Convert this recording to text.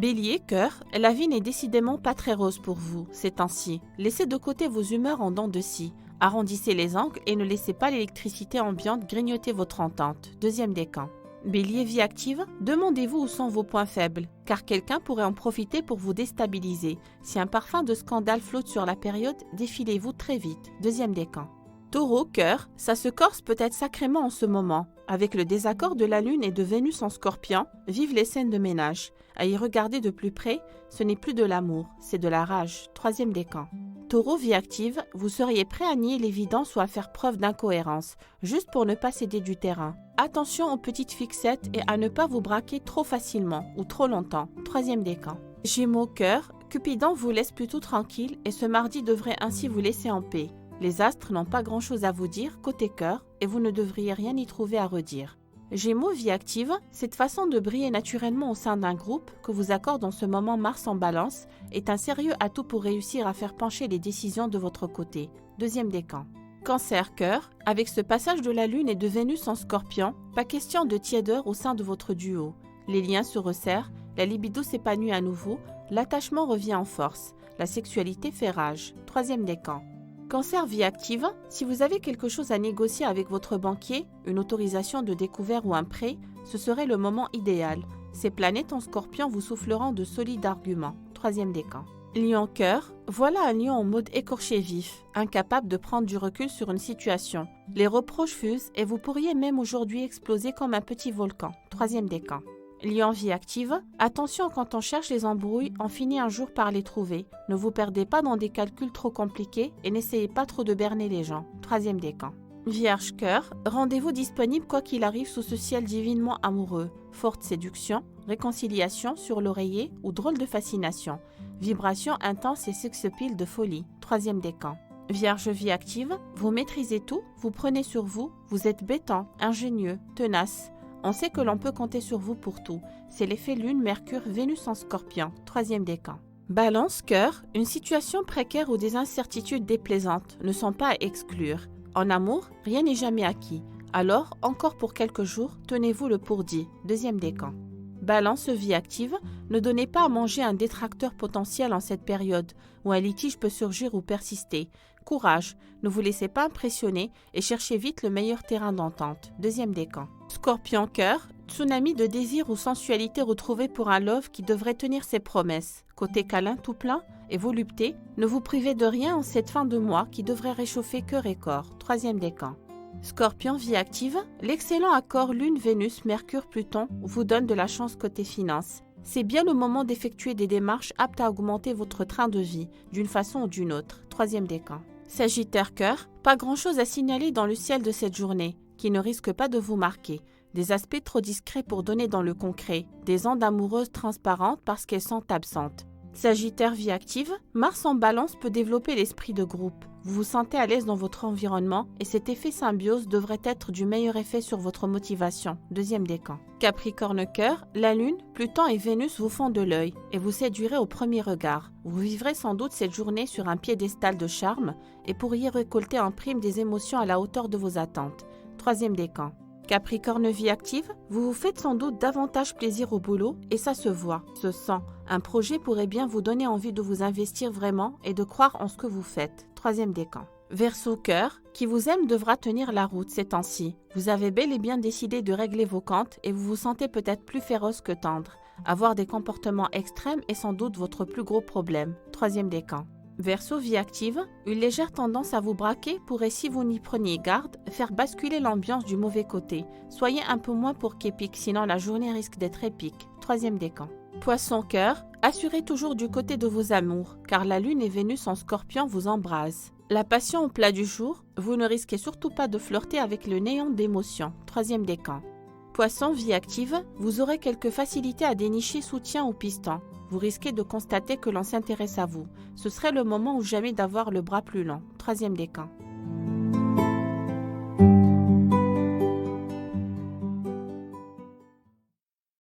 Bélier, cœur, la vie n'est décidément pas très rose pour vous ces temps-ci. Laissez de côté vos humeurs en dents de scie. Arrondissez les angles et ne laissez pas l'électricité ambiante grignoter votre entente. Deuxième décan. Bélier, vie active, demandez-vous où sont vos points faibles, car quelqu'un pourrait en profiter pour vous déstabiliser. Si un parfum de scandale flotte sur la période, défilez-vous très vite. Deuxième décan. Taureau, cœur, ça se corse peut-être sacrément en ce moment. Avec le désaccord de la Lune et de Vénus en Scorpion, vivent les scènes de ménage. À y regarder de plus près, ce n'est plus de l'amour, c'est de la rage. Troisième décan. Taureau, vie active, vous seriez prêt à nier l'évidence ou à faire preuve d'incohérence, juste pour ne pas céder du terrain. Attention aux petites fixettes et à ne pas vous braquer trop facilement ou trop longtemps. Troisième décan. Gémeaux, cœur, Cupidon vous laisse plutôt tranquille et ce mardi devrait ainsi vous laisser en paix. Les astres n'ont pas grand-chose à vous dire côté cœur et vous ne devriez rien y trouver à redire. Gémeaux, vie active, cette façon de briller naturellement au sein d'un groupe que vous accorde en ce moment Mars en Balance est un sérieux atout pour réussir à faire pencher les décisions de votre côté. Deuxième décan. Cancer, cœur, avec ce passage de la Lune et de Vénus en Scorpion, pas question de tiédeur au sein de votre duo. Les liens se resserrent, la libido s'épanouit à nouveau, l'attachement revient en force, la sexualité fait rage. Troisième décan. Cancer, vie active, si vous avez quelque chose à négocier avec votre banquier, une autorisation de découvert ou un prêt, ce serait le moment idéal. Ces planètes en Scorpion vous souffleront de solides arguments. Troisième décan. Lion, cœur, voilà un lion en mode écorché vif, incapable de prendre du recul sur une situation. Les reproches fusent et vous pourriez même aujourd'hui exploser comme un petit volcan. Troisième décan. Lion, vie active, attention quand on cherche les embrouilles, on finit un jour par les trouver. Ne vous perdez pas dans des calculs trop compliqués et n'essayez pas trop de berner les gens. Troisième décan. Vierge, cœur, rendez-vous disponible quoi qu'il arrive sous ce ciel divinement amoureux. Forte séduction, réconciliation sur l'oreiller ou drôle de fascination. Vibration intense et sexapile de folie. Troisième décan. Vierge, vie active, vous maîtrisez tout, vous prenez sur vous, vous êtes bêtant, ingénieux, tenace. On sait que l'on peut compter sur vous pour tout. C'est l'effet Lune, Mercure, Vénus en Scorpion. Troisième décan. Balance, cœur, une situation précaire ou des incertitudes déplaisantes ne sont pas à exclure. En amour, rien n'est jamais acquis. Alors, encore pour quelques jours, tenez-vous le pour-dit. Deuxième décan. Balance, vie active, ne donnez pas à manger un détracteur potentiel en cette période où un litige peut surgir ou persister. Courage, ne vous laissez pas impressionner et cherchez vite le meilleur terrain d'entente. Deuxième décan. Scorpion, cœur, tsunami de désir ou sensualité retrouvée pour un love qui devrait tenir ses promesses. Côté câlin tout plein et volupté, ne vous privez de rien en cette fin de mois qui devrait réchauffer cœur et corps. Troisième décan. Scorpion, vie active, l'excellent accord Lune, Vénus, Mercure, Pluton vous donne de la chance côté finance. C'est bien le moment d'effectuer des démarches aptes à augmenter votre train de vie, d'une façon ou d'une autre. Troisième décan. Sagittaire, cœur, pas grand-chose à signaler dans le ciel de cette journée, qui ne risque pas de vous marquer. Des aspects trop discrets pour donner dans le concret, des ondes amoureuses transparentes parce qu'elles sont absentes. Sagittaire, vie active, Mars en Balance peut développer l'esprit de groupe. Vous vous sentez à l'aise dans votre environnement et cet effet symbiose devrait être du meilleur effet sur votre motivation. Deuxième décan. Capricorne, cœur, la Lune, Pluton et Vénus vous font de l'œil et vous séduirez au premier regard. Vous vivrez sans doute cette journée sur un piédestal de charme et pourriez récolter en prime des émotions à la hauteur de vos attentes. Troisième décan. Capricorne, vie active, vous vous faites sans doute davantage plaisir au boulot et ça se voit, se sent. Un projet pourrait bien vous donner envie de vous investir vraiment et de croire en ce que vous faites. Troisième décan. Verseau, cœur, qui vous aime devra tenir la route ces temps-ci. Vous avez bel et bien décidé de régler vos comptes et vous vous sentez peut-être plus féroce que tendre. Avoir des comportements extrêmes est sans doute votre plus gros problème. Troisième décan. Verseau, vie active, une légère tendance à vous braquer pourrait, si vous n'y preniez garde, faire basculer l'ambiance du mauvais côté. Soyez un peu moins pour qu'épique, sinon la journée risque d'être épique. Troisième décan. Poisson, cœur, assurez toujours du côté de vos amours, car la Lune et Vénus en Scorpion vous embrasent. La passion au plat du jour, vous ne risquez surtout pas de flirter avec le néant d'émotions. Troisième décan. Poisson, vie active, vous aurez quelques facilités à dénicher soutien ou piston. Vous risquez de constater que l'on s'intéresse à vous. Ce serait le moment ou jamais d'avoir le bras plus long. Troisième décan.